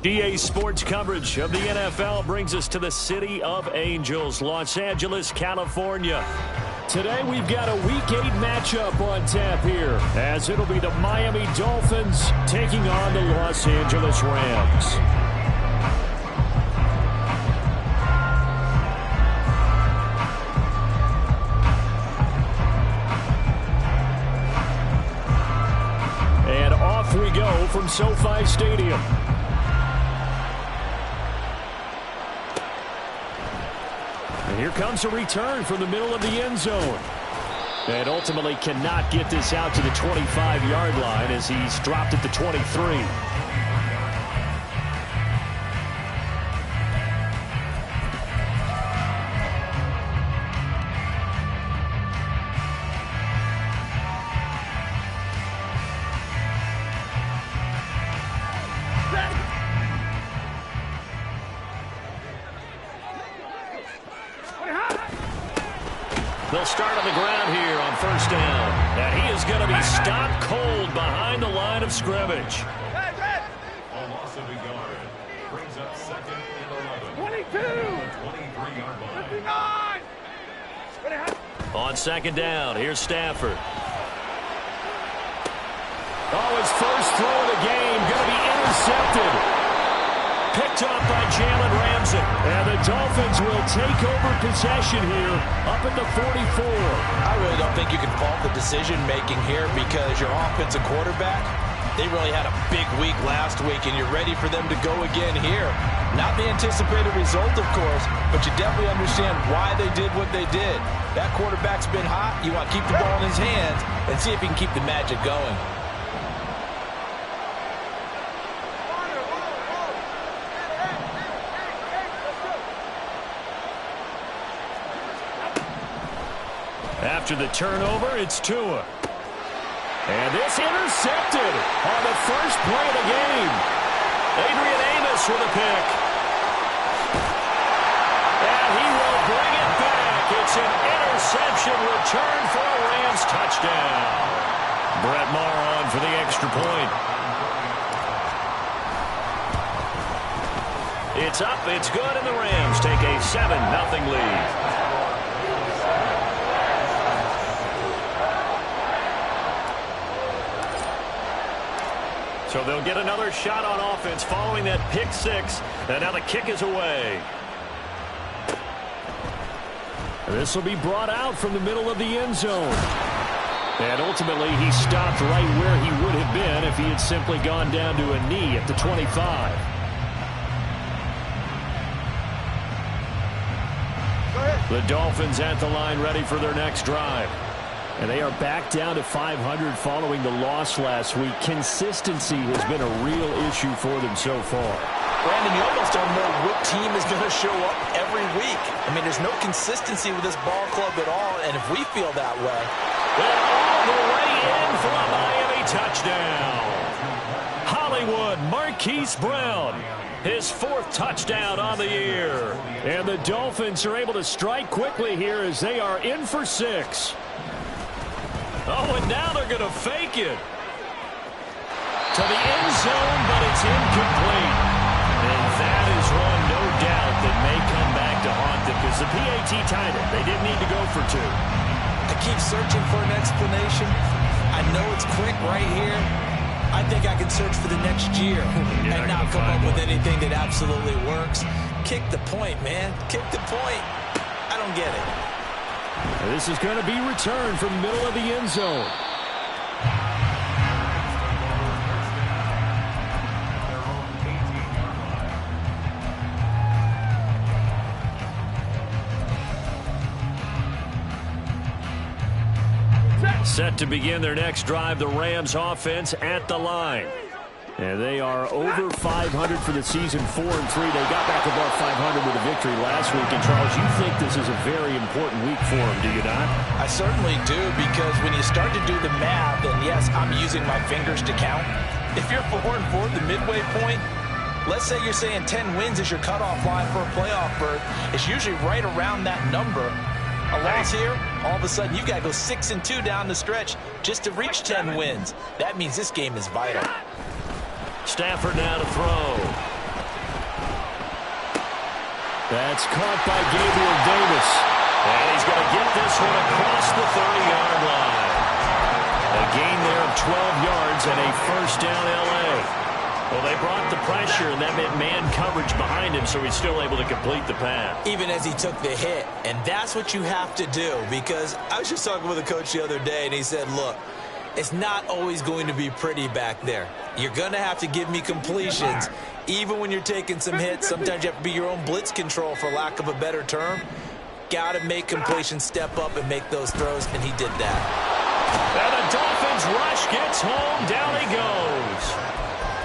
DA Sports coverage of the NFL brings us to the City of Angels, Los Angeles, California. Today we've got a Week 8 matchup on tap here, as it'll be the Miami Dolphins taking on the Los Angeles Rams. And off we go from SoFi Stadium. And here comes a return from the middle of the end zone. And ultimately cannot get this out to the 25-yard line as he's dropped at the 23. They'll start on the ground here on first down. And he is going to be stopped cold behind the line of scrimmage. On loss of a yard. Brings up second and 11. 22. 23-yard line. 59. On second down, here's Stafford. Oh, his first throw of the game going to be intercepted. Picked up by Jalen Ramsey. And the Dolphins will take over possession here up at the 44. I really don't think you can fault the decision-making here because your offensive quarterback, they really had a big week last week, and you're ready for them to go again here. Not the anticipated result, of course, but you definitely understand why they did what they did. That quarterback's been hot. You want to keep the ball in his hands and see if he can keep the magic going. After the turnover, it's Tua. And this intercepted on the first play of the game. Adrian Amos with a pick. And he will bring it back. It's an interception return for a Rams touchdown. Brett Maher on for the extra point. It's up, it's good, and the Rams take a 7-0 lead. So they'll get another shot on offense following that pick six. And now the kick is away. This will be brought out from the middle of the end zone. And ultimately he stopped right where he would have been if he had simply gone down to a knee at the 25. The Dolphins at the line ready for their next drive. And they are back down to 500 following the loss last week. Consistency has been a real issue for them so far. Brandon, you almost don't know what team is going to show up every week. I mean, there's no consistency with this ball club at all, and if we feel that way. And all the way in for a Miami touchdown. Hollywood Marquise Brown, his 4th touchdown on the year. And the Dolphins are able to strike quickly here as they are in for 6. Oh, and now they're going to fake it. To the end zone, but it's incomplete. And that is one, no doubt, that may come back to haunt them because the PAT tied it. They didn't need to go for 2. I keep searching for an explanation. I know it's quick right here. I think I can search for the next year and not come up with anything that absolutely works. Kick the point, man. Kick the point. I don't get it. This is going to be returned from the middle of the end zone. Set to begin their next drive, the Rams offense at the line. And they are over 500 for the season, 4-3. They got back above 500 with a victory last week. And, Charles, you think this is a very important week for them, do you not? I certainly do, because when you start to do the math, and yes, I'm using my fingers to count. If you're 4-4 at the midway point, let's say you're saying 10 wins is your cutoff line for a playoff berth. It's usually right around that number. A loss here, all of a sudden you've got to go 6-2 down the stretch just to reach 10 wins. That means this game is vital. Stafford now to throw. That's caught by Gabriel Davis. And he's going to get this one across the 30-yard line. A gain there of 12 yards and a first down L.A. Well, they brought the pressure, and that meant man coverage behind him, so he's still able to complete the pass. Even as he took the hit, and that's what you have to do, because I was just talking with a coach the other day, and he said, look, it's not always going to be pretty back there. You're going to have to give me completions. Even when you're taking some hits, sometimes you have to be your own blitz control, for lack of a better term. Got to make completions, step up, and make those throws, and he did that. And the Dolphins rush gets home. Down he goes.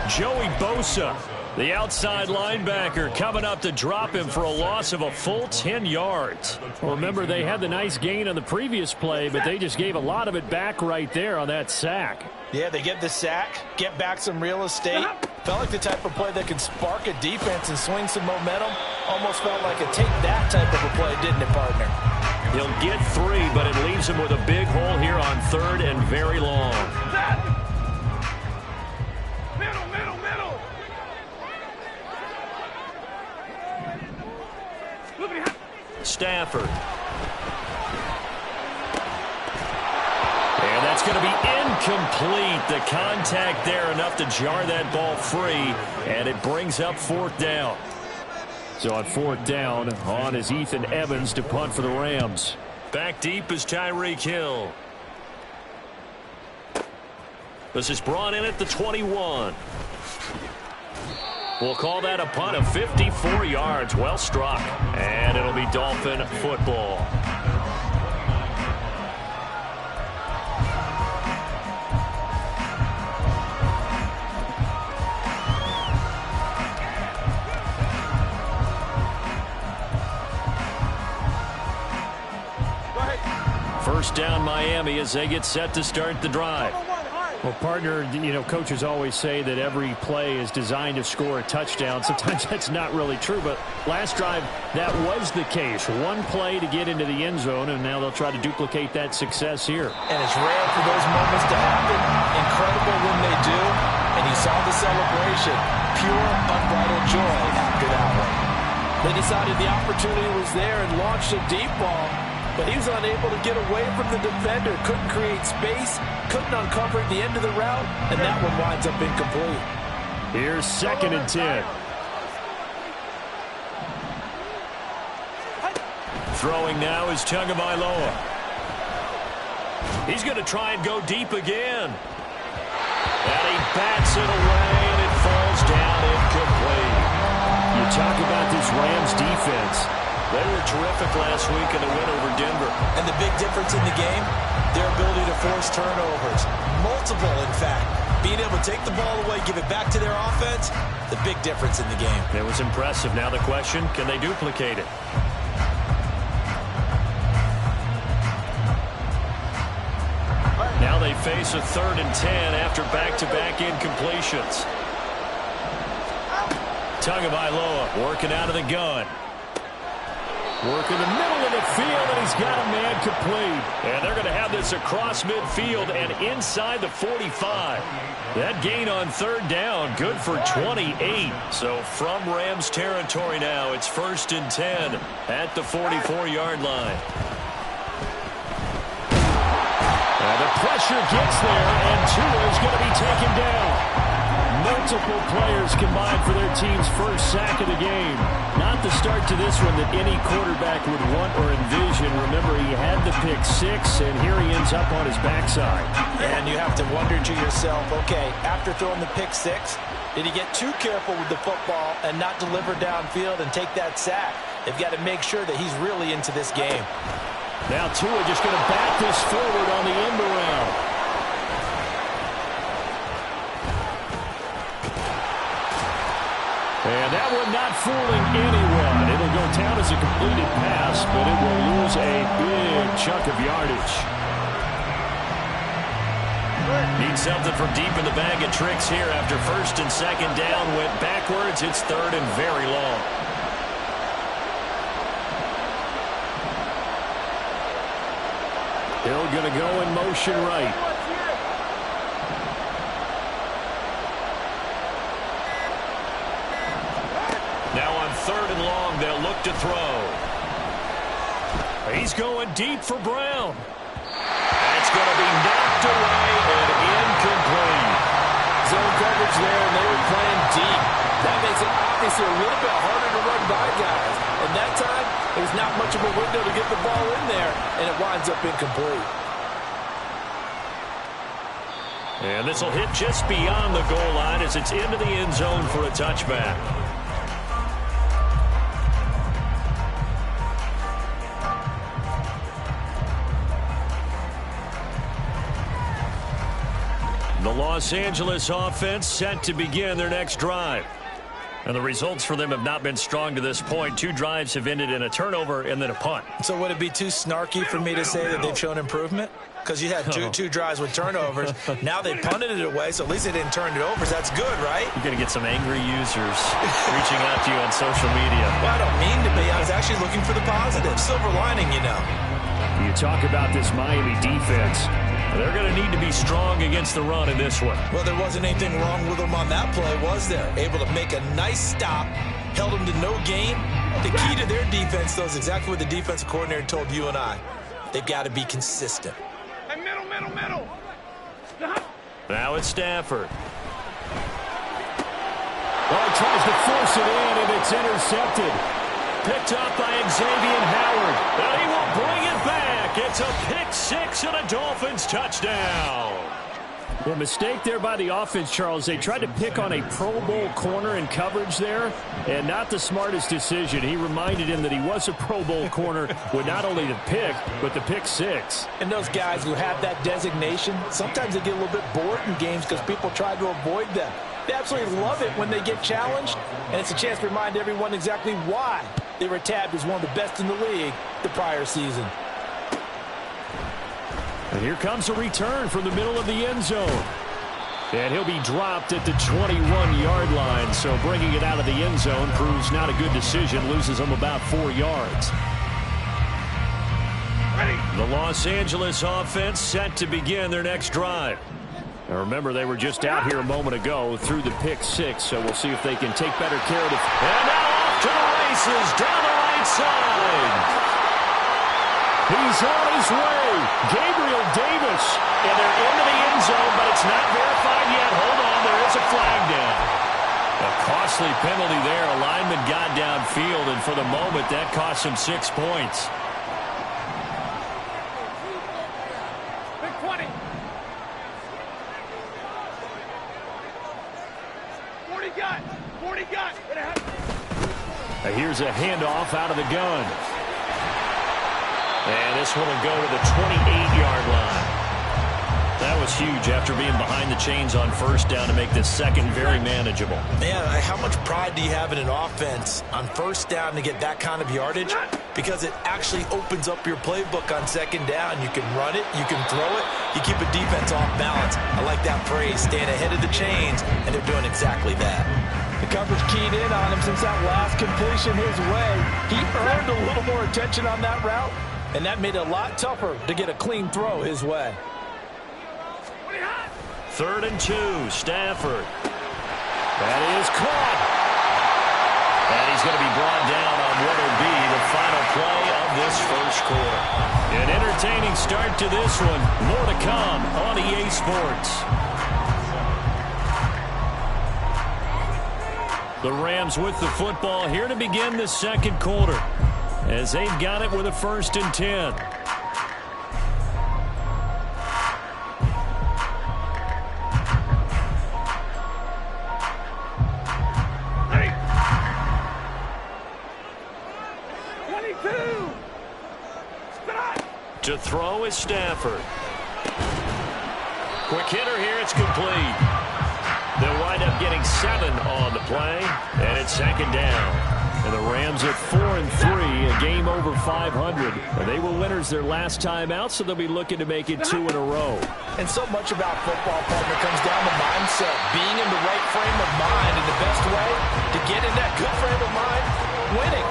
Joey Bosa, the outside linebacker, coming up to drop him for a loss of a full 10 yards. Well, remember, they had the nice gain on the previous play, but they just gave a lot of it back right there on that sack. Yeah, they get the sack, get back some real estate. Felt like the type of play that could spark a defense and swing some momentum. Almost felt like a take that type of a play, didn't it, partner? He'll get 3, but it leaves him with a big hole here on 3rd and very long. Stafford. And that's going to be incomplete. The contact there enough to jar that ball free, and it brings up 4th down. So on 4th down, on is Ethan Evans to punt for the Rams. Back deep is Tyreek Hill. This is brought in at the 21. We'll call that a punt of 54 yards. Well struck. And it'll be Dolphin football. First down Miami as they get set to start the drive. Well, partner, you know, coaches always say that every play is designed to score a touchdown. Sometimes that's not really true, but last drive, that was the case. One play to get into the end zone, and now they'll try to duplicate that success here. And it's rare for those moments to happen. Incredible when they do. And you saw the celebration. Pure, unbridled joy after that one. They decided the opportunity was there and launched a deep ball. But he was unable to get away from the defender, couldn't create space, couldn't uncover at the end of the route, and that one winds up incomplete. Here's 2nd and 10. Throwing now is Tagovailoa. He's going to try and go deep again. And he bats it away, and it falls down incomplete. You talk about this Rams defense. They were terrific last week in the win over Denver. And the big difference in the game, their ability to force turnovers. Multiple, in fact. Being able to take the ball away, give it back to their offense, the big difference in the game. It was impressive. Now the question, can they duplicate it? Now they face a 3rd and 10 after back-to-back incompletions. Tagovailoa working out of the gun. Working the middle of the field, and he's got a man complete. And they're going to have this across midfield and inside the 45. That gain on 3rd down, good for 28. So from Rams territory now, it's 1st and 10 at the 44-yard line. And the pressure gets there, and Tua is going to be taken down. Multiple players combined for their team's first sack of the game. Not the start to this one that any quarterback would want or envision. Remember, he had the pick 6, and here he ends up on his backside. And you have to wonder to yourself, okay, after throwing the pick 6, did he get too careful with the football and not deliver downfield and take that sack? They've got to make sure that he's really into this game. Now Tua just going to back this forward on the end around. And that one not fooling anyone. It'll go down as a completed pass, but it will lose a big chunk of yardage. Need something from deep in the bag of tricks here after first and second down went backwards. It's third and very long. Hill going to go in motion right. Now on third and long, they'll look to throw. He's going deep for Brown. That's going to be knocked away and incomplete. Zone coverage there, and they were playing deep. That makes it obviously a little bit harder to run by guys. And that time, there's not much of a window to get the ball in there, and it winds up incomplete. And this will hit just beyond the goal line as it's into the end zone for a touchback. The Los Angeles offense set to begin their next drive. And the results for them have not been strong to this point. 2 drives have ended in a turnover and then a punt. So would it be too snarky for me to say that they've shown improvement? Because you had two drives with turnovers. Now they punted it away, so at least they didn't turn it over. So that's good, right? You're going to get some angry users reaching out to you on social media. Well, I don't mean to be. I was actually looking for the positive. Silver lining, you know. You talk about this Miami defense. They're going to need to be strong against the run in this one. Well, there wasn't anything wrong with them on that play, was there? Able to make a nice stop, held them to no gain. The key to their defense, though, is exactly what the defensive coordinator told you and I. They've got to be consistent. Hey, middle. Now it's Stafford. Oh, he tries to force it in, and it's intercepted. Picked up by Xavier Howard. And he will bring it back. It's a pick-6 and a Dolphins touchdown. Well, mistake there by the offense, Charles. They tried to pick on a Pro Bowl corner in coverage there, and not the smartest decision. He reminded him that he was a Pro Bowl corner with not only the pick, but the pick-6. And those guys who have that designation, sometimes they get a little bit bored in games because people try to avoid them. They absolutely love it when they get challenged, and it's a chance to remind everyone exactly why they were tabbed as one of the best in the league the prior season. And here comes a return from the middle of the end zone. And he'll be dropped at the 21-yard line, so bringing it out of the end zone proves not a good decision, loses him about 4 yards. The Los Angeles offense set to begin their next drive. Now remember, they were just out here a moment ago through the pick-6, so we'll see if they can take better care of it. And now off to the races down the right side. He's on his way. Gabriel Davis. And they're into the end zone, but it's not verified yet. Hold on, there is a flag down. A costly penalty there. A lineman got downfield, and for the moment, that cost him 6 points. Big 20. 40 got. Now here's a handoff out of the gun. And this one will go to the 28-yard line. That was huge after being behind the chains on first down to make this second very manageable. Man, how much pride do you have in an offense on first down to get that kind of yardage? Because it actually opens up your playbook on second down. You can run it, you can throw it, you keep a defense off balance. I like that phrase, staying ahead of the chains, and they're doing exactly that. The coverage keyed in on him since that last completion his way. He earned a little more attention on that route, and that made it a lot tougher to get a clean throw his way. 3rd and 2, Stafford. That is caught. And he's going to be brought down on what will be the final play of this first quarter. An entertaining start to this one. More to come on EA Sports. The Rams with the football here to begin the second quarter, as they've got it with a 1st and 10. To throw is Stafford. Quick hitter here, it's complete. They'll wind up getting 7 on the play, and it's second down. And the Rams at 4-3, a game over 500. They were winners their last time out, so they'll be looking to make it 2 in a row. And so much about football, partner, comes down to mindset. Being in the right frame of mind, and the best way to get in that good frame of mind, winning.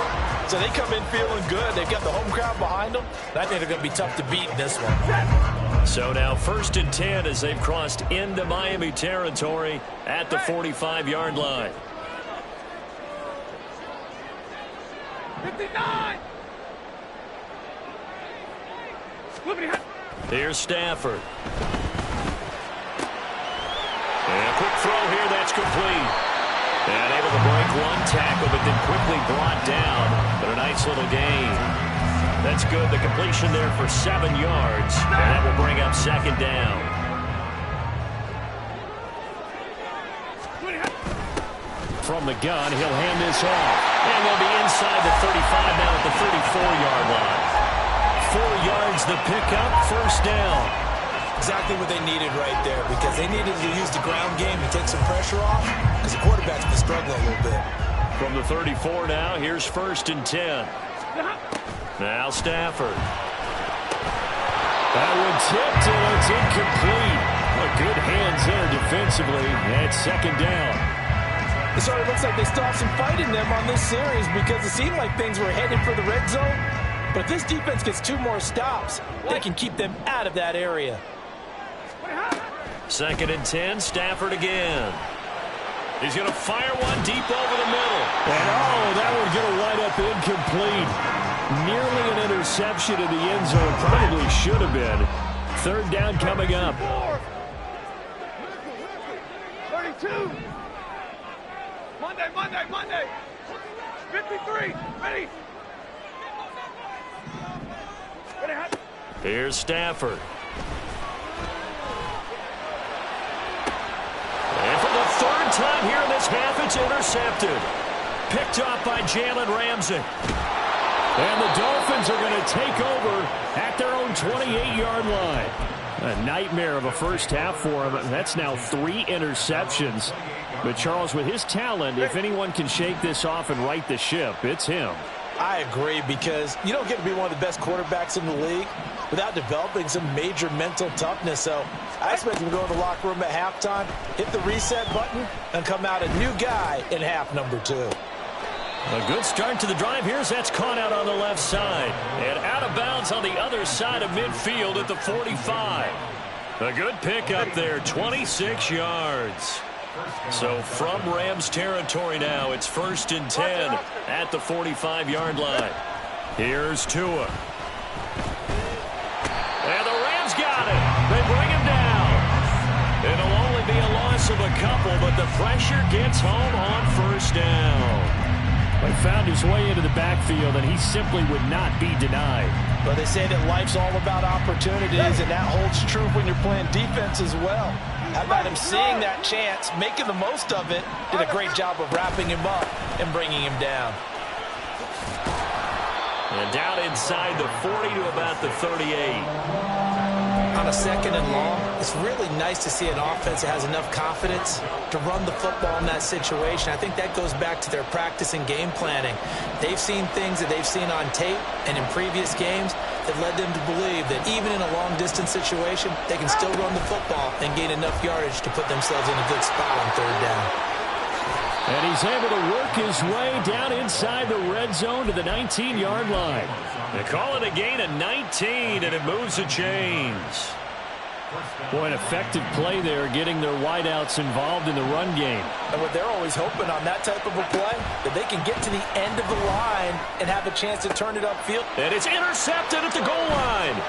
So they come in feeling good. They've got the home crowd behind them. And I think they're going to be tough to beat in this one. So now 1st and 10 as they've crossed into Miami territory at the 45-yard line. 59! Here's Stafford. And a quick throw here, that's complete. And able to break 1 tackle, but then quickly brought down. But a nice little gain. That's good. The completion there for 7 yards. And that will bring up second down. From the gun, he'll hand this off. And they'll be inside the 35 now at the 34-yard line. 4 yards the pickup, first down. Exactly what they needed right there, because they needed to use the ground game to take some pressure off, because the quarterback's been struggling a little bit. From the 34 now, here's 1st and 10. Now Stafford. That one tipped, and it's incomplete. A good hands there defensively, and second down. It sort of looks like they still have some fight in them on this series, because it seemed like things were headed for the red zone. But if this defense gets 2 more stops, they can keep them out of that area. 2nd and 10, Stafford again. He's going to fire one deep over the middle. And that one's going to wind up incomplete. Nearly an interception in the end zone. Probably should have been. 3rd down coming up. 32! Monday! 53! Ready! Here's Stafford. And for the 3rd time here in this half, it's intercepted. Picked off by Jalen Ramsey. And the Dolphins are going to take over at their own 28-yard line. A nightmare of a first half for him. That's now 3 interceptions. But, Charles, with his talent, if anyone can shake this off and right the ship, it's him. I agree, because you don't get to be one of the best quarterbacks in the league without developing some major mental toughness. So I expect him to go in the locker room at halftime, hit the reset button, and come out a new guy in half number 2. A good start to the drive here as that's caught out on the left side. And out of bounds on the other side of midfield at the 45. A good pickup there, 26 yards. So from Rams territory now, it's 1st and 10 at the 45-yard line. Here's Tua. And the Rams got it. They bring him down. It'll only be a loss of a couple, but the pressure gets home on 1st down. He found his way into the backfield, and he simply would not be denied. But they say that life's all about opportunities, and that holds true when you're playing defense as well. How about him seeing that chance, making the most of it, did a great job of wrapping him up and bringing him down. And down inside the 40 to about the 38. On a 2nd and long, it's really nice to see an offense that has enough confidence to run the football in that situation. I think that goes back to their practice and game planning. They've seen things that they've seen on tape and in previous games that led them to believe that even in a long-distance situation, they can still run the football and gain enough yardage to put themselves in a good spot on 3rd down. And he's able to work his way down inside the red zone to the 19-yard line. They call it a gain of 19, and it moves the chains. Boy, an effective play there, getting their wideouts involved in the run game. And what they're always hoping on that type of a play, that they can get to the end of the line and have a chance to turn it upfield. And it's intercepted at the goal line.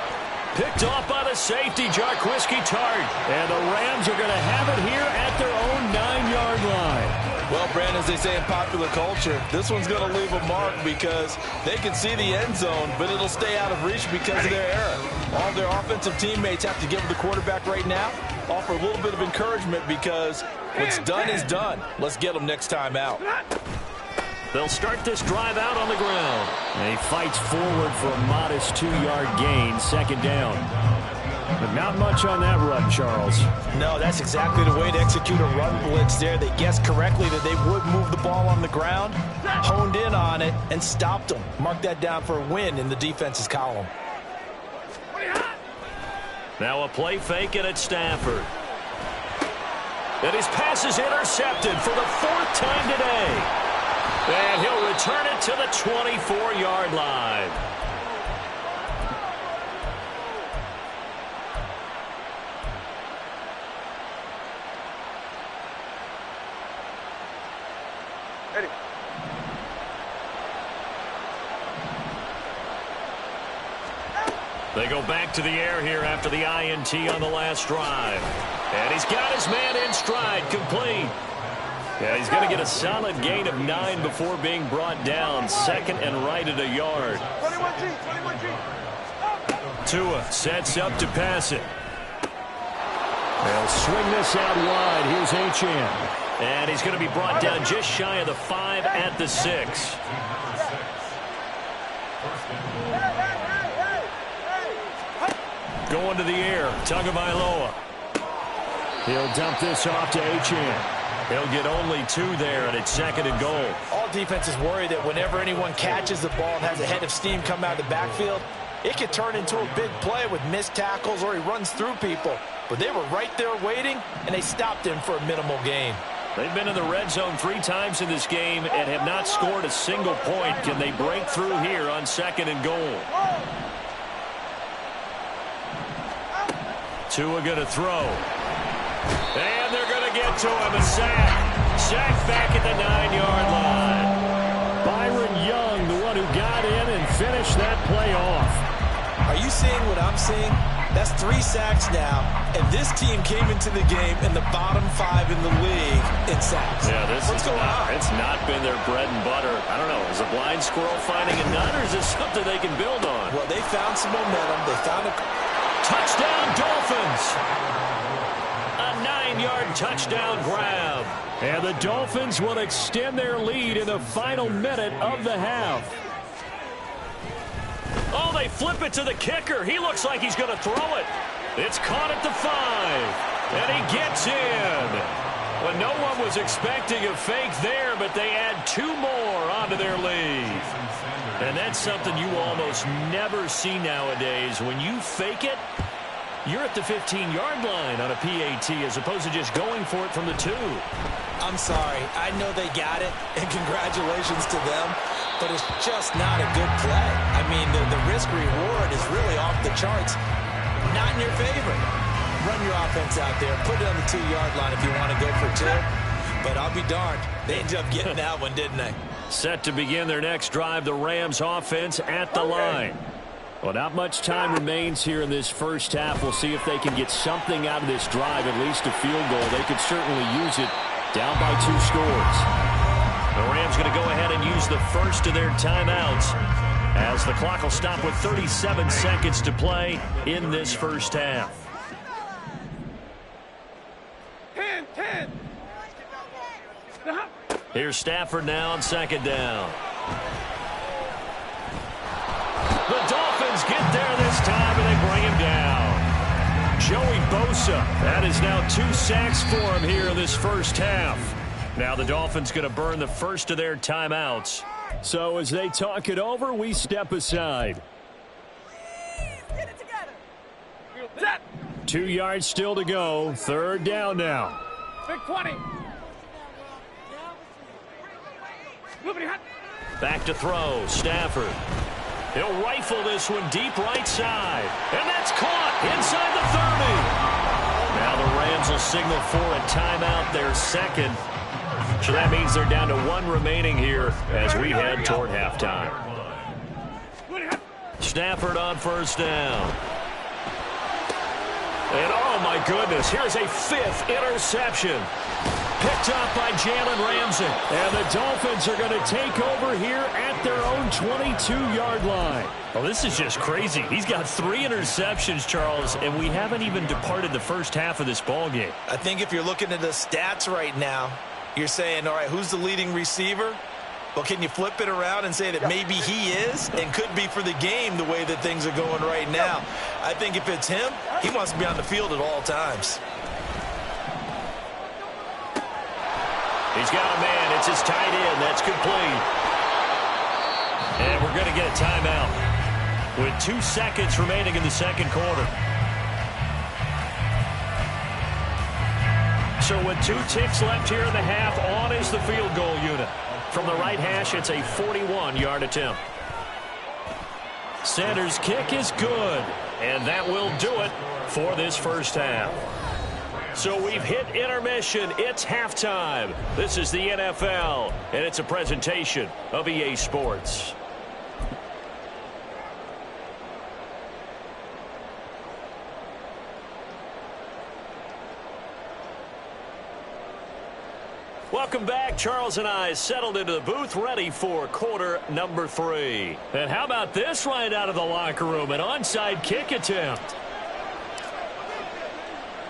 Picked off by the safety, Jarquiski Tart. And the Rams are going to have it here at their own 9-yard line. Well, Brandon, as they say in popular culture, this one's going to leave a mark because they can see the end zone, but it'll stay out of reach because of their error. All their offensive teammates have to give the quarterback right now, offer a little bit of encouragement because what's done is done. Let's get them next time out. They'll start this drive out on the ground. And he fights forward for a modest 2-yard gain, 2nd down. But not much on that run, Charles. No, that's exactly the way to execute a run blitz there. They guessed correctly that they would move the ball on the ground, honed in on it, and stopped them. Mark that down for a win in the defense's column. Now a play fake, and it's Stafford. And his pass is intercepted for the 4th time today. And he'll return it to the 24-yard line. Ready. They go back to the air here after the INT on the last drive. And he's got his man in stride, complete. Yeah, he's going to get a solid gain of 9 before being brought down. 2nd and right at a yard. 21G. Tua sets up to pass it. They'll swing this out wide. Here's Achane. And he's going to be brought down just shy of the 5 at the 6. Going to the air, Tagovailoa. He'll dump this off to Achane. He'll get only 2 there, and it's 2nd and goal. All defenses worry that whenever anyone catches the ball and has a head of steam come out of the backfield, it could turn into a big play with missed tackles or he runs through people. But they were right there waiting, and they stopped him for a minimal gain. They've been in the red zone 3 times in this game and have not scored a single point. Can they break through here on 2nd and goal? Tua going to throw. And they're going to get to him. A sack. Sack back at the 9-yard line. Byron Young, the one who got in and finished that play off. Are you seeing what I'm seeing? That's 3 sacks now, and this team came into the game in the bottom 5 in the league in sacks. Yeah, What's going on? It's not been their bread and butter. I don't know. Is a blind squirrel finding a nut, or is this something they can build on? Well, they found some momentum. They found a touchdown, Dolphins. A 9-yard touchdown grab. And the Dolphins will extend their lead in the final minute of the half. Oh, they flip it to the kicker. He looks like he's going to throw it. It's caught at the 5. And he gets in. Well, no one was expecting a fake there, but they add 2 more onto their lead. And that's something you almost never see nowadays. When you fake it, you're at the 15-yard line on a PAT as opposed to just going for it from the 2. I'm sorry. I know they got it, and congratulations to them, but it's just not a good play. I mean, the risk-reward is really off the charts. Not in your favor. Run your offense out there. Put it on the 2-yard line if you want to go for 2. But I'll be darned. They ended up getting that one, didn't they? Set to begin their next drive, the Rams offense at the line. Well, not much time remains here in this first half. We'll see if they can get something out of this drive, at least a field goal. They could certainly use it down by 2 scores. The Rams going to go ahead and use the first of their timeouts as the clock will stop with 37 seconds to play in this first half. 10. Here's Stafford now on 2nd down. The Dolphins get there this time, and they bring him down. Joey Bosa, that is now 2 sacks for him here in this first half. Now the Dolphins going to burn the first of their timeouts. So as they talk it over, we step aside. Get it together. 2 yards still to go. 3rd down now. Big 20. Back to throw. Stafford. He'll rifle this one deep right side. And that's caught inside the 30. Now the Rams will signal for a timeout, their 2nd. So that means they're down to 1 remaining here as we head toward halftime. Stafford on 1st down. And oh my goodness, here's a 5th interception. Picked up by Jalen Ramsey. And the Dolphins are going to take over here at their own 22-yard line. Well, this is just crazy. He's got 3 interceptions, Charles, and we haven't even departed the first half of this ballgame. I think if you're looking at the stats right now, you're saying, all right, who's the leading receiver? Well, can you flip it around and say that maybe he is and could be for the game the way that things are going right now? I think if it's him, he wants to be on the field at all times. He's got a man. It's his tight end. That's complete. And we're going to get a timeout with 2 seconds remaining in the second quarter. So with 2 ticks left here in the half, on is the field goal unit. From the right hash, it's a 41-yard attempt. Sanders' kick is good, and that will do it for this first half. So we've hit intermission. It's halftime. This is the NFL, and it's a presentation of EA Sports. Welcome back. Charles and I settled into the booth, ready for quarter number 3. And how about this right out of the locker room? An onside kick attempt.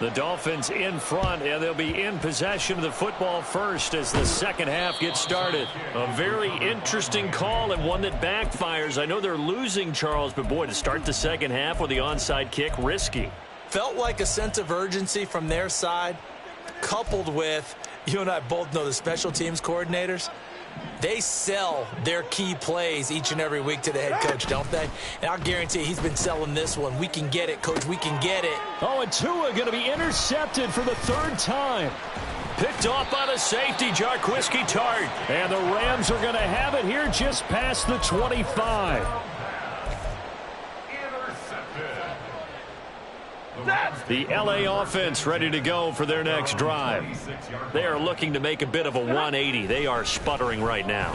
The Dolphins in front, and they'll be in possession of the football first as the second half gets started. A very interesting call and one that backfires. I know they're losing, Charles, but boy, to start the second half with the onside kick, risky. Felt like a sense of urgency from their side, coupled with, you and I both know the special teams coordinators, they sell their key plays each and every week to the head coach, don't they? And I'll guarantee you he's been selling this one. We can get it, coach. We can get it. Oh, and Tua going to be intercepted for the 3rd time. Picked off by the safety, Jarquiski Tart. And the Rams are going to have it here just past the 25. The LA offense ready to go for their next drive. They are looking to make a bit of a 180. They are sputtering right now.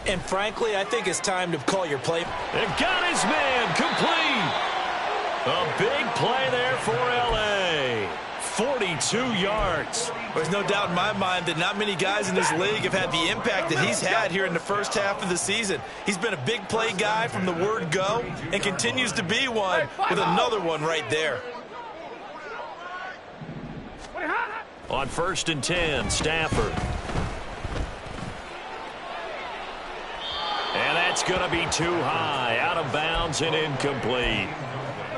And frankly, I think it's time to call your play. And got his man complete. A big play there for LA. 42 yards. There's no doubt in my mind that not many guys in this league have had the impact that he's had here in the first half of the season. He's been a big play guy from the word go and continues to be one with another one right there. On 1st and 10, Stafford. And that's going to be too high, out of bounds and incomplete.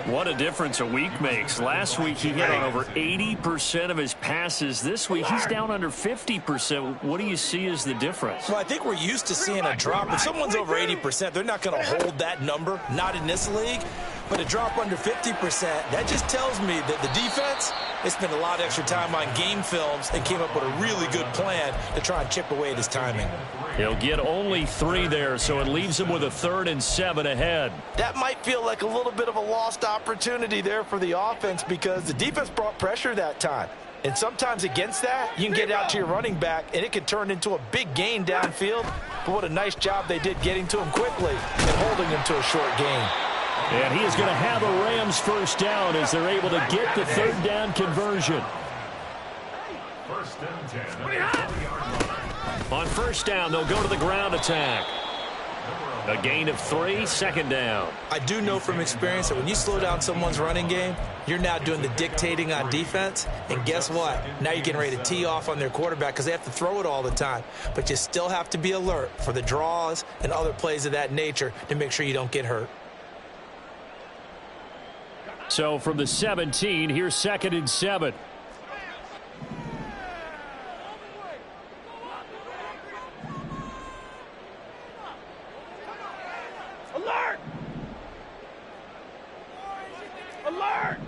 What a difference a week makes. Last week he hit on over 80% of his passes. This week he's down under 50%. What do you see as the difference? Well, I think we're used to seeing a drop. If someone's over 80%, they're not going to hold that number, not in this league. But a drop under 50%, that just tells me that the defense, they spent a lot of extra time on game films and came up with a really good plan to try and chip away at his timing. He'll get only 3 there, so it leaves him with a 3rd and 7 ahead. That might feel like a little bit of a lost opportunity there for the offense because the defense brought pressure that time. And sometimes against that, you can get out to your running back, and it could turn into a big gain downfield. But what a nice job they did getting to him quickly and holding him to a short gain. And he is going to have a Rams first down as they're able to get the 3rd down conversion. On 1st down, they'll go to the ground attack. A gain of 3, 2nd down. I do know from experience that when you slow down someone's running game, you're now doing the dictating on defense. And guess what? Now you're getting ready to tee off on their quarterback because they have to throw it all the time. But you still have to be alert for the draws and other plays of that nature to make sure you don't get hurt. So from the 17, here's 2nd and 7. Alert! Alert!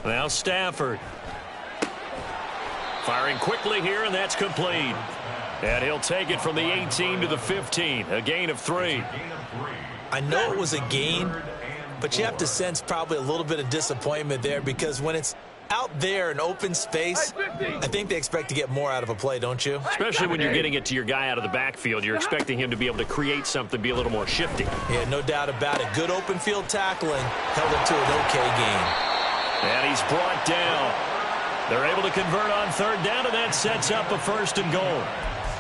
Now Stafford. Firing quickly here, and that's complete. And he'll take it from the 18 to the 15. A gain of 3. I know it was a gain, but you have to sense probably a little bit of disappointment there because when it's out there in open space, I think they expect to get more out of a play, don't you? Especially when you're getting it to your guy out of the backfield. You're expecting him to be able to create something, be a little more shifty. Yeah, no doubt about it. Good open field tackling held him to an okay game. And he's brought down. They're able to convert on 3rd down, and that sets up a 1st and goal.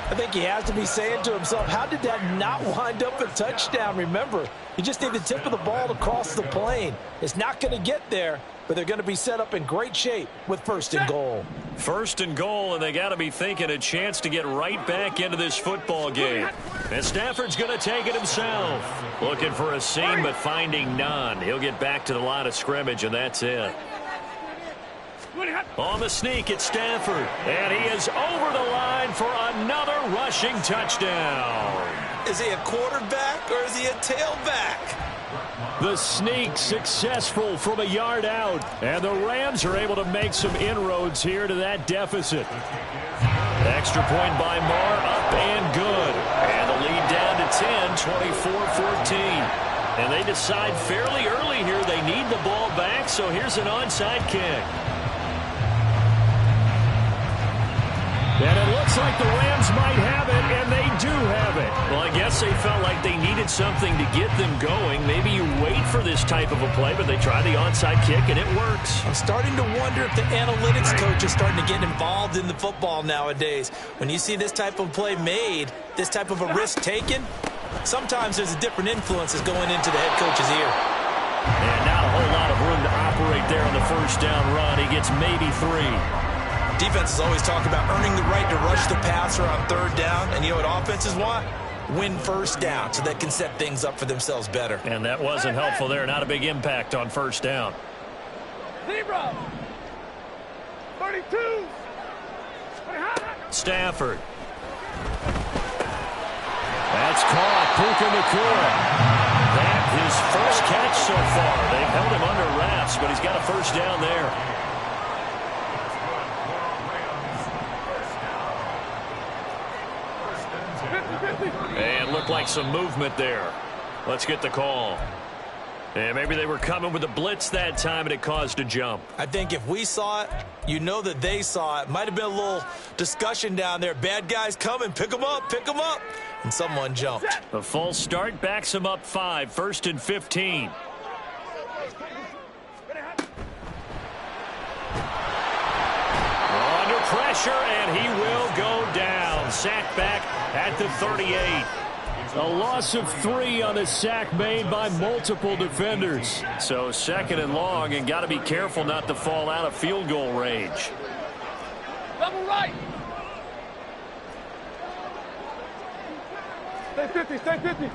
I think he has to be saying to himself, how did that not wind up a touchdown? Remember, you just need the tip of the ball to cross the plane. It's not going to get there, but they're going to be set up in great shape with 1st and goal. 1st and goal, and they got to be thinking a chance to get right back into this football game. And Stafford's going to take it himself. Looking for a seam, but finding none. He'll get back to the line of scrimmage, and that's it. On the sneak, it's Stafford. And he is over the line for another rushing touchdown. Is he a quarterback or is he a tailback? The sneak successful from a yard out. And the Rams are able to make some inroads here to that deficit. Extra point by Marr, up and good. And the lead down to 10, 24-14. And they decide fairly early here they need the ball back, so here's an onside kick. And it looks like the Rams might have it, and they do have it. Well, I guess they felt like they needed something to get them going. Maybe you wait for this type of a play, but they try the onside kick, and it works. I'm starting to wonder if the analytics coach is starting to get involved in the football nowadays. When you see this type of play made, this type of a risk taken, sometimes there's a different influences going into the head coach's ear. And not a whole lot of room to operate there on the 1st down run. He gets maybe 3. Defenses always talk about earning the right to rush the passer on 3rd down. And you know what offenses want? Win 1st down so they can set things up for themselves better. And that wasn't helpful there. Not a big impact on 1st down. 0. 32. Stafford. That's caught. Puka Nacua. That his first catch so far. They've held him under wraps, but he's got a 1st down there. And looked like some movement there. Let's get the call. And maybe they were coming with a blitz that time, and it caused a jump. I think if we saw it, you know that they saw it. Might have been a little discussion down there. Bad guys coming. Pick them up. Pick them up. And someone jumped. A false start backs him up 5. 1st and 15. Under pressure, and he will go down. Sack back at the 38. A loss of 3 on the sack made by multiple defenders. So 2nd and long, and got to be careful not to fall out of field goal range. Double right. Stay 50, stay 50.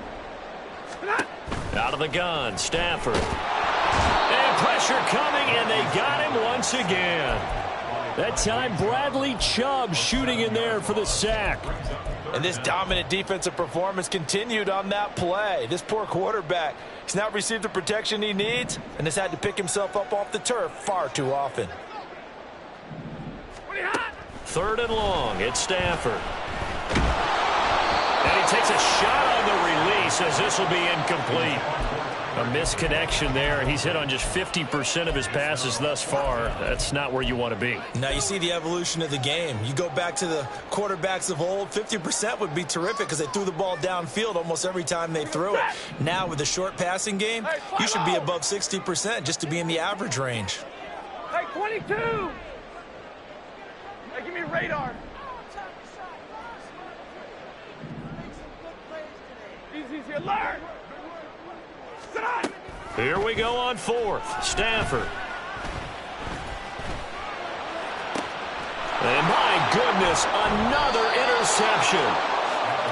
Out of the gun, Stafford. And pressure coming, and they got him once again. That time, Bradley Chubb shooting in there for the sack. And this dominant defensive performance continued on that play. This poor quarterback has not received the protection he needs and has had to pick himself up off the turf far too often. 3rd and long, it's Stafford. And he takes a shot on the release as this will be incomplete. A misconnection there. He's hit on just 50% of his passes thus far. That's not where you want to be. Now you see the evolution of the game. You go back to the quarterbacks of old, 50% would be terrific because they threw the ball downfield almost every time they threw it. Now with the short passing game, you should be above 60% just to be in the average range. Hey, 22. Hey, give me radar. Easy, alert. Here we go on 4th. Stafford. And my goodness, another interception.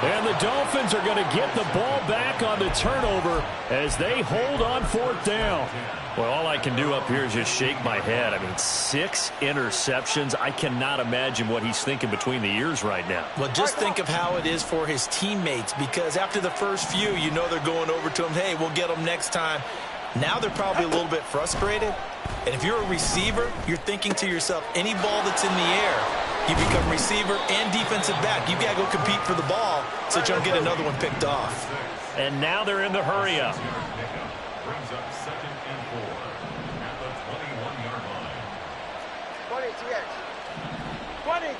And the Dolphins are going to get the ball back on the turnover as they hold on 4th down. Well, all I can do up here is just shake my head. I mean, 6 interceptions. I cannot imagine what he's thinking between the ears right now. Well, just think of how it is for his teammates, because after the first few, you know they're going over to him, hey, we'll get them next time. Now they're probably a little bit frustrated. And if you're a receiver, you're thinking to yourself, any ball that's in the air, you become receiver and defensive back. You've got to go compete for the ball so you don't get another one picked off. And now they're in the hurry up. Brings up 2nd and 4 at the 21-yard line. 20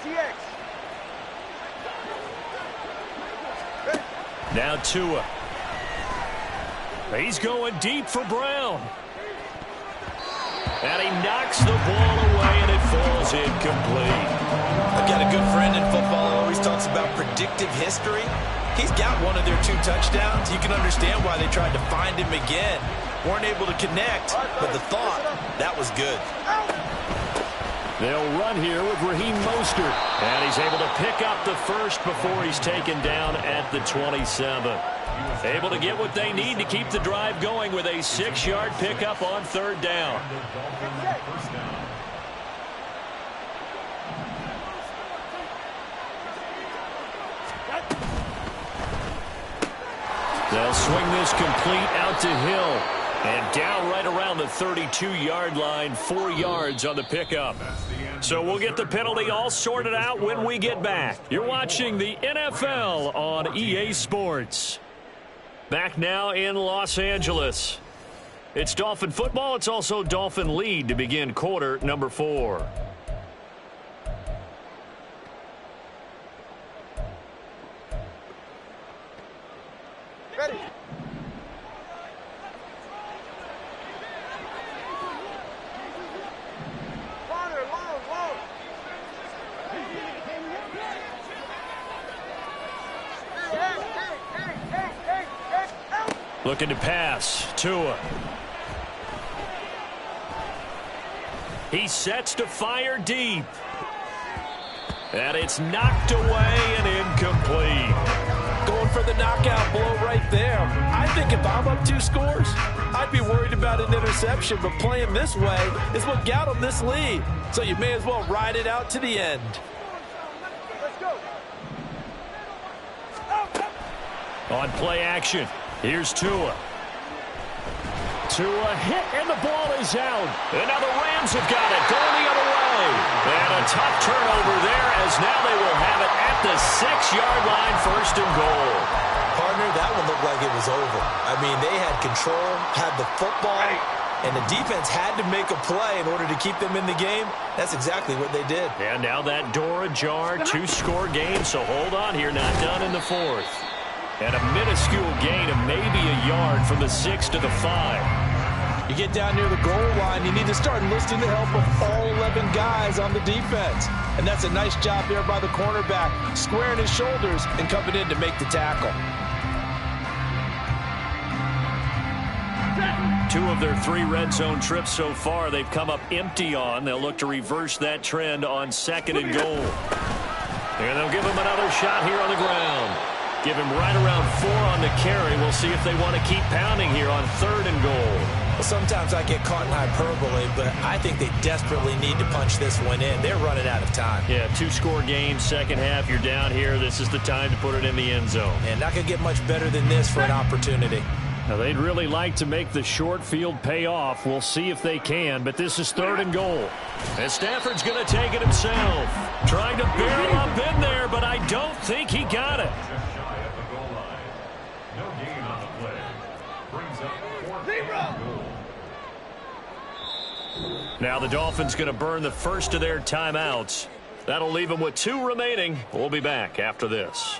TX. Now Tua. He's going deep for Brown. And he knocks the ball away, and it falls incomplete. I've got a good friend in football who always talks about predictive history. He's got one of their 2 touchdowns. You can understand why they tried to find him again. Weren't able to connect, but the thought, that was good. They'll run here with Raheem Mostert. And he's able to pick up the first before he's taken down at the 27. Able to get what they need to keep the drive going with a 6-yard pickup on 3rd down. They'll swing this complete out to Hill. And down right around the 32-yard line, 4 yards on the pickup. So we'll get the penalty all sorted out when we get back. You're watching the NFL on EA Sports. Back now in Los Angeles. It's Dolphin football. It's also Dolphin lead to begin quarter number 4. Ready. Looking to pass. Tua. He sets to fire deep. And it's knocked away and incomplete. Going for the knockout blow right there. I think if I'm up 2 scores, I'd be worried about an interception, but playing this way is what got them this lead. So you may as well ride it out to the end. Let's go. On play action, here's Tua. Tua hit, and the ball is out. And now the Rams have got it, going the other way. And a tough turnover there, as now they will have it at the 6-yard line, 1st and goal. Partner, that one looked like it was over. I mean, they had control, had the football, and the defense had to make a play in order to keep them in the game. That's exactly what they did. And now that door ajar, 2-score game, so hold on here, not done in the 4th. And a minuscule gain of maybe a yard from the 6 to the 5. You get down near the goal line, you need to start enlisting the help of all 11 guys on the defense. And that's a nice job there by the cornerback, squaring his shoulders and coming in to make the tackle. 2 of their 3 red zone trips so far they've come up empty on. They'll look to reverse that trend on 2nd and goal. And they'll give him another shot here on the ground. Give him right around 4 on the carry. We'll see if they want to keep pounding here on 3rd and goal. Well, sometimes I get caught in hyperbole, but I think they desperately need to punch this one in. They're running out of time. Yeah, 2-score game, 2nd half. You're down here. This is the time to put it in the end zone. And not going to get much better than this for an opportunity. Now, they'd really like to make the short field pay off. We'll see if they can, but this is 3rd and goal. And Stafford's going to take it himself. Trying to barrel up in there, but I don't think he got it. Now the Dolphins going to burn the first of their timeouts. That'll leave them with 2 remaining. We'll be back after this.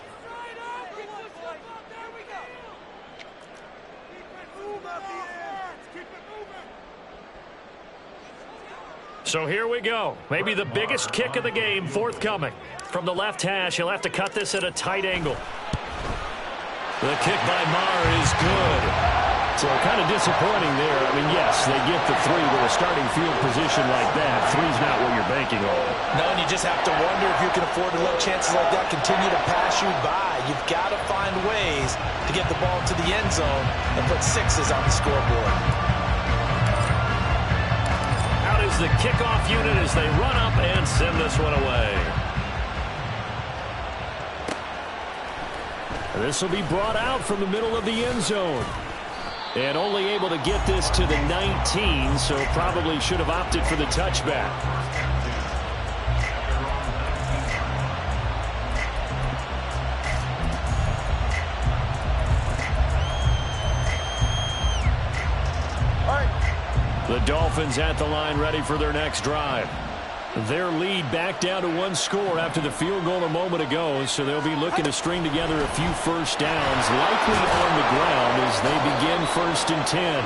So here we go. Maybe the biggest kick of the game forthcoming. From the left hash, he'll have to cut this at a tight angle. The kick by Maher is good. So kind of disappointing there. I mean, yes, they get the 3 with a starting field position like that. 3's not what you're banking on. No, and you just have to wonder if you can afford to let chances like that continue to pass you by. You've got to find ways to get the ball to the end zone and put 6s on the scoreboard. Out is the kickoff unit as they run up and send this one away. This will be brought out from the middle of the end zone. And only able to get this to the 19, so probably should have opted for the touchback. The Dolphins at the line ready for their next drive. Their lead back down to 1 score after the field goal a moment ago, so they'll be looking to string together a few first downs, likely on the ground as they begin 1st and 10.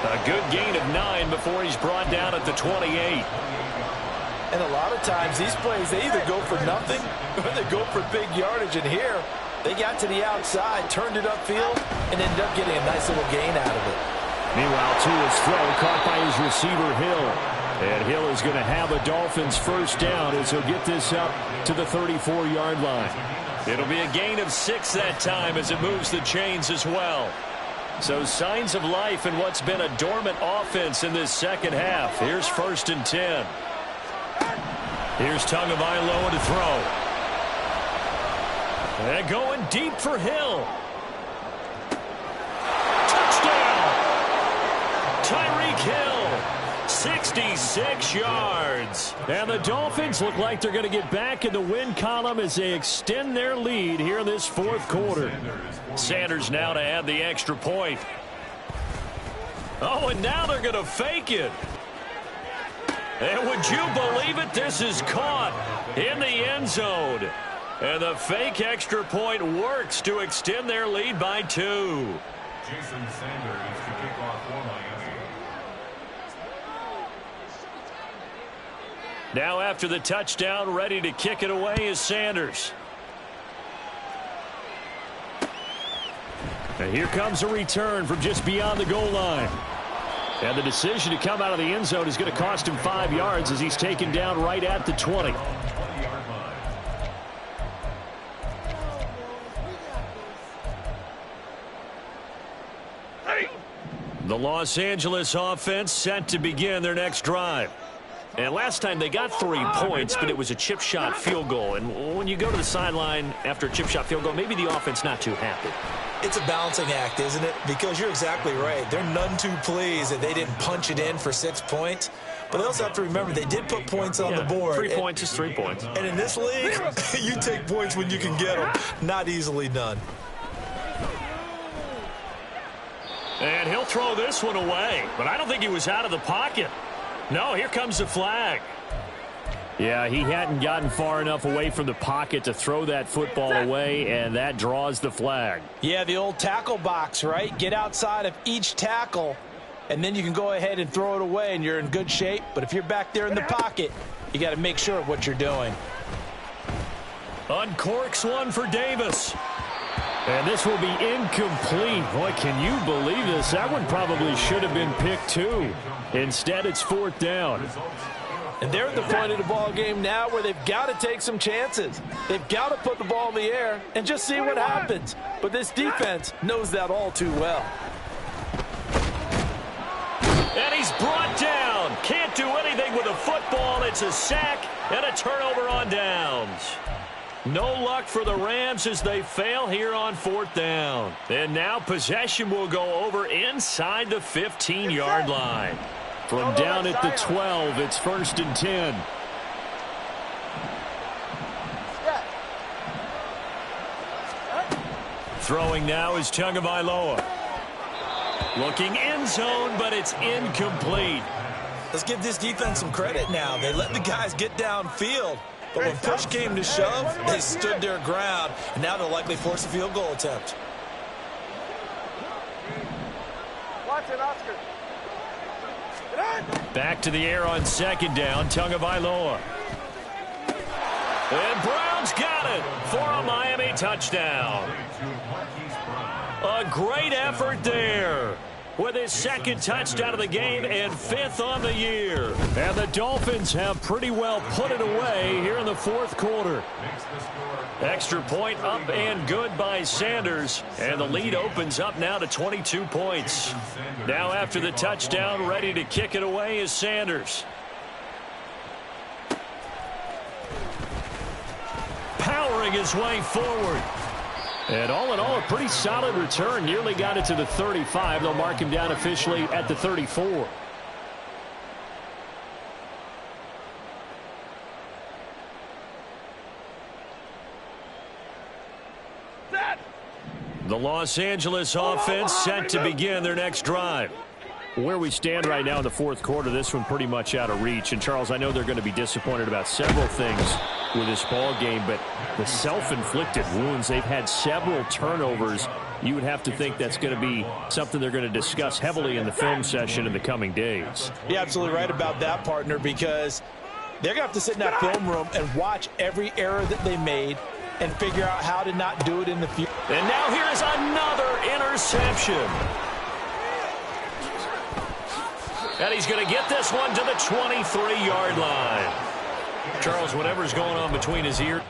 A good gain of 9 before he's brought down at the 28. And a lot of times these plays, they either go for nothing or they go for big yardage. And here, they got to the outside, turned it upfield, and ended up getting a nice little gain out of it. Meanwhile, Tua's throw caught by his receiver, Hill. And Hill is going to have a Dolphins first down as he'll get this up to the 34-yard line. It'll be a gain of 6 that time as it moves the chains as well. So signs of life in what's been a dormant offense in this second half. Here's 1st and 10. Here's Tagovailoa to throw. And going deep for Hill. Touchdown! Tyreek Hill, 66 yards. And the Dolphins look like they're going to get back in the win column as they extend their lead here in this 4th quarter. Sanders now to add the extra point. Oh, and now they're going to fake it. And would you believe it? This is caught in the end zone. And the fake extra point works to extend their lead by 2. Jason Sanders to kick off for Miami. Now after the touchdown, ready to kick it away is Sanders. And here comes a return from just beyond the goal line. And the decision to come out of the end zone is going to cost him 5 yards as he's taken down right at the 20. 20-yard line. The Los Angeles offense set to begin their next drive. And last time they got 3 points, but it was a chip shot field goal. And when you go to the sideline after a chip shot field goal, maybe the offense not too happy. It's a balancing act, isn't it? Because you're exactly right. They're none too pleased that they didn't punch it in for 6 points. But they also have to remember they did put points on the board. 3 points is 3 points. And in this league, you take points when you can get them. Not easily done. And he'll throw this one away. But I don't think he was out of the pocket. No, here comes the flag. Yeah, he hadn't gotten far enough away from the pocket to throw that football away, and that draws the flag. Yeah, the old tackle box, right? Get outside of each tackle, and then you can go ahead and throw it away, and you're in good shape. But if you're back there in the pocket, you got to make sure of what you're doing. Uncorks one for Davis. And this will be incomplete. Boy, can you believe this? That one probably should have been picked too. Instead, it's 4th down. And they're at the point of the ball game now where they've got to take some chances. They've got to put the ball in the air and just see what happens. But this defense knows that all too well. And he's brought down. Can't do anything with a football. It's a sack and a turnover on downs. No luck for the Rams as they fail here on 4th down. And now possession will go over inside the 15-yard line. From down at the 12, it's 1st and 10. Throwing now is Tagovailoa. Looking end zone, but it's incomplete. Let's give this defense some credit now. They let the guys get downfield. But when push came to shove, they stood their ground. And now they'll likely force a field goal attempt. Watch it, Oscar. Back to the air on 2nd down, Tagovailoa. And Brown's got it for a Miami touchdown. A great effort there with his 2nd touchdown of the game and 5th on the year. And the Dolphins have pretty well put it away here in the 4th quarter. Extra point up and good by Sanders. And the lead opens up now to 22 points. Now after the touchdown, ready to kick it away is Sanders. Powering his way forward. And all in all, a pretty solid return. Nearly got it to the 35. They'll mark him down officially at the 34. The Los Angeles offense set to begin their next drive. Where we stand right now in the 4th quarter, this one pretty much out of reach. And, Charles, I know they're going to be disappointed about several things with this ball game, but the self-inflicted wounds, they've had several turnovers you would have to think that's going to be something they're going to discuss heavily in the film session in the coming days. You're absolutely right about that, partner, because they're going to have to sit in that film room and watch every error that they made and figure out how to not do it in the future. And now here is another interception. And he's going to get this one to the 23-yard line. Charles, whatever's going on between his ears.